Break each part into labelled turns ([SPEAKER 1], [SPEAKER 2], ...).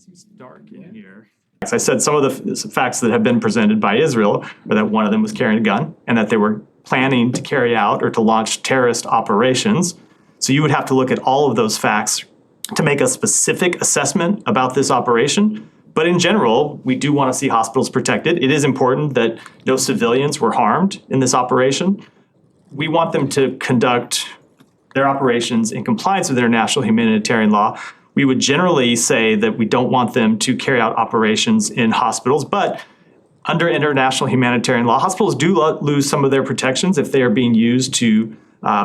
[SPEAKER 1] Seems dark in here. I said some of the facts that have been presented by Israel are that one of them was carrying a gun and that they were planning to carry out or to launch terrorist operations. So you would have to look at all of those facts to make a specific assessment about this operation. But in general, we do want to see hospitals protected. It is important that no civilians were harmed in this operation. We want them to conduct their operations in compliance with international humanitarian law. We would generally say that we don't want them to carry out operations in hospitals, but under international humanitarian law, hospitals do lose some of their protections if they are being used to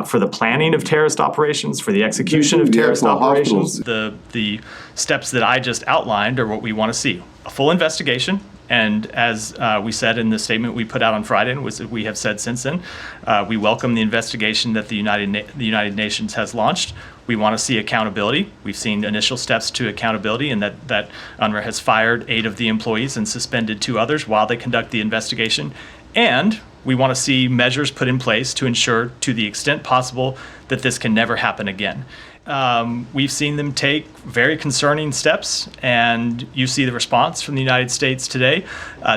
[SPEAKER 1] for the planning of terrorist operations, for the execution of terrorist operations. The steps that I just outlined are what we want to see. A full investigation. And as we said in the statement we put out on Friday, and we have said since then, we welcome the investigation that the United Nations has launched. We want to see accountability. We've seen initial steps to accountability, and that UNRWA has fired 8 of the employees and suspended 2 others while they conduct the investigation. And we want to see measures put in place to ensure, to the extent possible, that this can never happen again. We've seen them take very concerning steps, and you see the response from the United States today.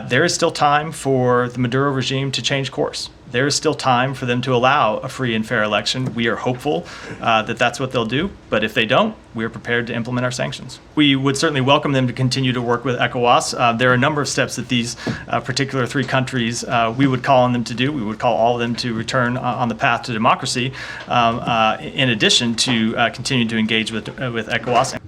[SPEAKER 1] There is still time for the Maduro regime to change course. There is still time for them to allow a free and fair election. We are hopeful that that's what they'll do, but if they don't, we are prepared to implement our sanctions. We would certainly welcome them to continue to work with ECOWAS. There are a number of steps that these particular 3 countries we would call on them to do. We would call all of them to return on the path to democracy, in addition to continue to engage with ECOWAS.